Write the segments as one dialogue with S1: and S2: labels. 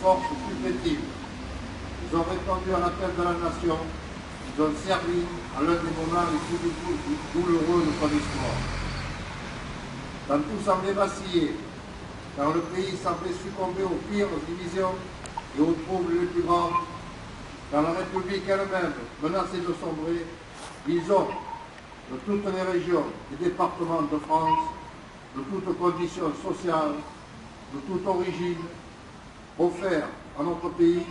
S1: force supplétive. Ils ont répondu à l'appel de la nation. Ils ont servi à l'un des moments les plus douloureux de son histoire. Quand tout semblait vaciller, quand le pays semblait succomber aux pires divisions et aux troubles les plus graves, quand la République elle-même menaçait de sombrer, ils ont, de toutes les régions et départements de France, de toutes conditions sociales, de toute origine, offert à notre pays,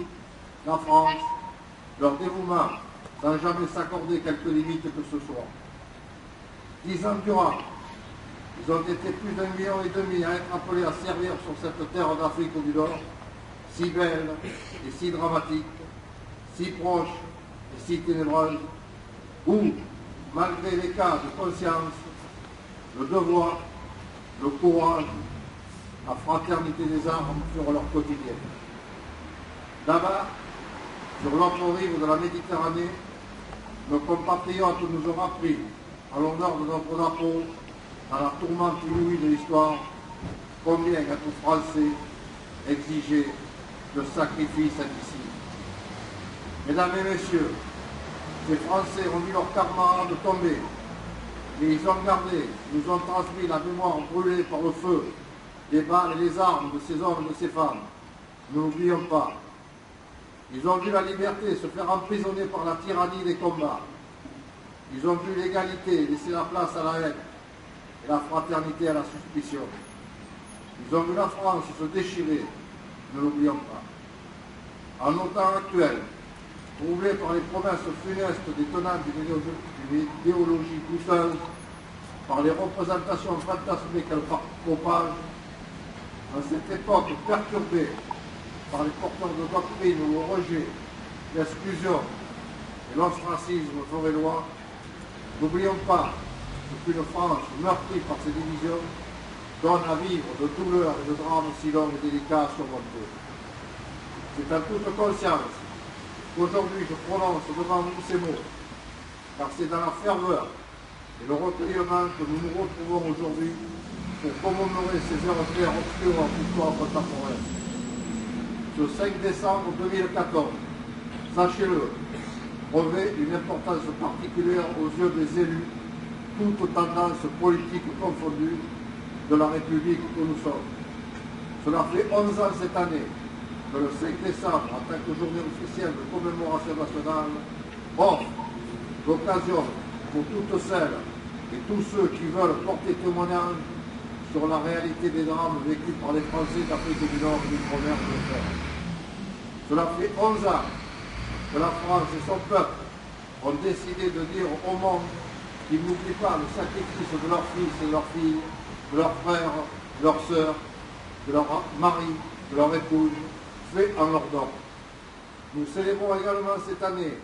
S1: la France, leur dévouement sans jamais s'accorder quelque limite que ce soit. 10 ans durant, ils ont été plus d'1,5 million à être appelés à servir sur cette terre d'Afrique du Nord, si belle et si dramatique, si proche et si ténébreuse, où, malgré les cas de conscience, le devoir, le courage, la fraternité des armes furent leur quotidien. Là-bas, sur l'autre rive de la Méditerranée, nos compatriotes nous ont appris, à l'honneur de notre drapeau, dans la tourmente inouïe de l'histoire, combien être français exigeait le sacrifice indicible. Mesdames et messieurs, ces Français ont vu leur karma de tomber, mais ils ont gardé, nous ont transmis la mémoire brûlée par le feu, les balles et les armes de ces hommes et de ces femmes. Ne l'oublions pas. Ils ont vu la liberté se faire emprisonner par la tyrannie des combats. Ils ont vu l'égalité laisser la place à la haine et la fraternité à la suspicion. Ils ont vu la France se déchirer, ne l'oublions pas. En nos temps actuels, troublés par les promesses funestes des tenants d'une idéologie douteuse, par les représentations fantasmées qu'elle propage, dans cette époque perturbée par les porteurs de doctrine où le rejet, l'exclusion et l'ostracisme feraient loi, n'oublions pas que qu'une France meurtrie par ces divisions donne à vivre de douleurs et de drames si longs et délicats à surmonter. C'est en toute conscience qu'aujourd'hui je prononce devant vous ces mots, car c'est dans la ferveur et le recueillement que nous nous retrouvons aujourd'hui pour commémorer ces heures claires obscures en l'histoire contemporaine. Ce 5 décembre 2014, sachez-le, revêt une importance particulière aux yeux des élus, toutes tendances politiques confondues, de la République que nous sommes. Cela fait 11 ans cette année que le 5 décembre, en tant que journée officielle de commémoration nationale, offre l'occasion pour toutes celles et tous ceux qui veulent porter témoignage sur la réalité des drames vécus par les Français d'Afrique du Nord et d'outre-mer de l'Europe. Cela fait 11 ans que la France et son peuple ont décidé de dire au monde qu'ils n'oublient pas le sacrifice de leurs fils et de leurs filles, de leurs frères, de leurs sœurs, de leurs maris, de leurs épouses, fait en leur nom. Nous célébrons également cette année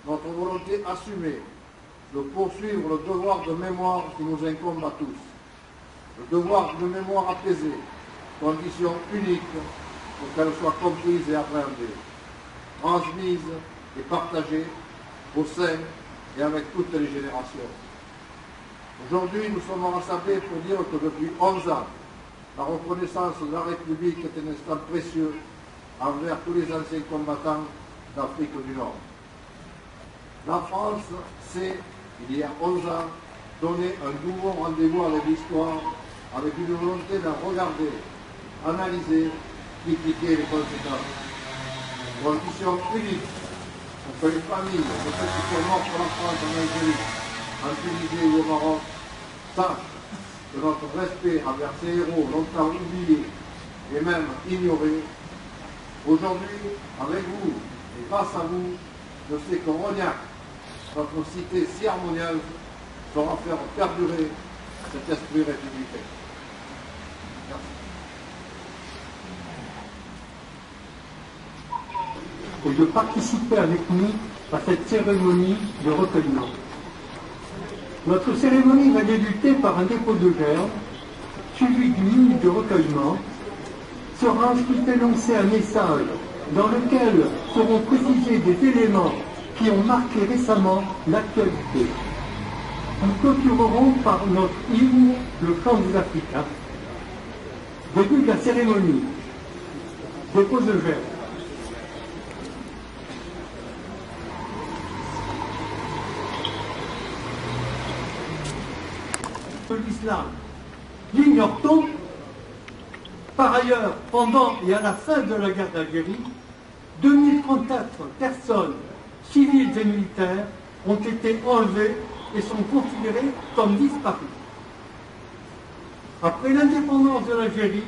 S1: notre volonté assumée de poursuivre le devoir de mémoire qui nous incombe à tous. Le devoir d'une mémoire apaisée, condition unique pour qu'elle soit comprise et appréhendée, transmise et partagée au sein et avec toutes les générations. Aujourd'hui, nous sommes rassemblés pour dire que depuis 11 ans, la reconnaissance de la République est un instant précieux envers tous les anciens combattants d'Afrique du Nord. La France s'est, il y a 11 ans, donné un nouveau rendez-vous avec l'histoire, avec une volonté d'en regarder, analyser, critiquer les conséquences. Condition unique pour que les familles de ceux qui sont morts pour la France en Algérie, en Tunisie ou au Maroc, sachent que notre respect envers ces héros longtemps oubliés et même ignorés, aujourd'hui, avec vous et grâce à vous, je sais que Rognac, notre cité si harmonieuse, saura faire perdurer cet esprit républicain. Merci.
S2: Et de participer avec nous à cette cérémonie de recueillement. Notre cérémonie va débuter par un dépôt de gerbe, suivi d'une minute de recueillement. Sera ensuite énoncé un message dans lequel seront précisés des éléments qui ont marqué récemment l'actualité. Nous clôturerons par notre hymne, le chant des Africains. Début de la cérémonie. dépôt de germes. De l'islam. L'ignore-t-on? Par ailleurs, pendant et à la fin de la guerre d'Algérie, 2034 personnes civiles et militaires ont été enlevées et sont considérées comme disparues. Après l'indépendance de l'Algérie,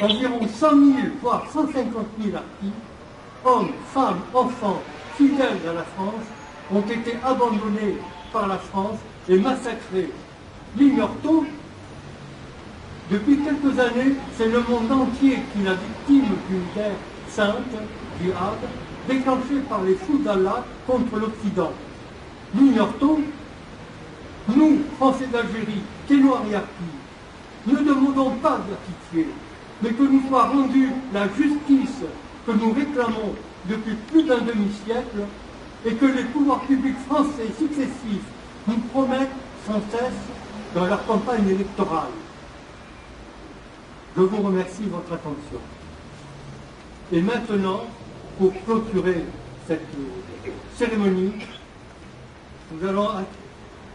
S2: environ 100 000, voire 150 000 harkis, hommes, femmes, enfants, fidèles à la France, ont été abandonnés par la France et massacrés. L'ignore-t-on? Depuis quelques années, c'est le monde entier qui est la victime d'une guerre sainte, djihad, déclenchée par les fous d'Allah contre l'Occident. L'ignore-t-on? Nous, Français d'Algérie, Ténoirs et harkis, ne demandons pas de la pitié, mais que nous soit rendue la justice que nous réclamons depuis plus d'un demi-siècle et que les pouvoirs publics français successifs nous promettent sans cesse dans leur campagne électorale. Je vous remercie de votre attention. Et maintenant, pour clôturer cette cérémonie, nous allons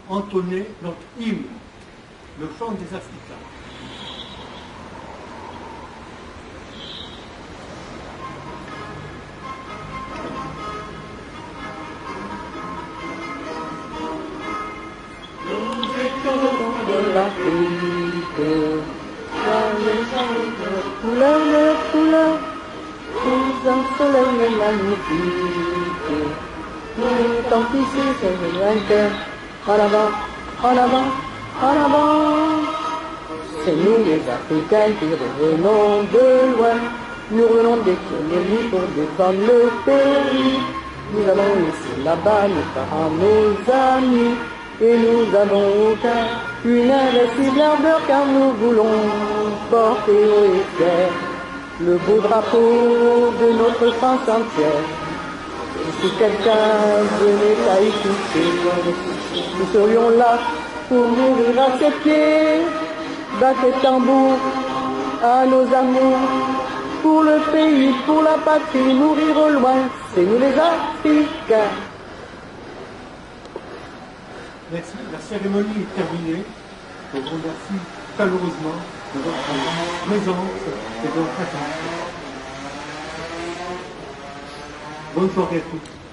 S2: entonner notre hymne, le chant des Africains.
S3: Couleur de couleur, sous un soleil magnifique. Nous tant ici c'est le vainqueur. En avant, en avant, en avant. C'est nous les Africains qui revenons de loin. Nous revenons des pionniers pour défendre le pays. Nous avons laissé là-bas nos parents, nos amis. Et nous avons aucun une invincible ardeur car nous voulons porter haut et fier le beau drapeau de notre France entière. Si quelqu'un venait à y toucher, nous serions là pour mourir à ses pieds. Battez tambour à nos amours, pour le pays, pour la patrie, mourir au loin, c'est nous les Africains.
S2: Merci, la cérémonie est terminée. Je vous remercie chaleureusement de votre présence et de votre attention. Bonne soirée à tous.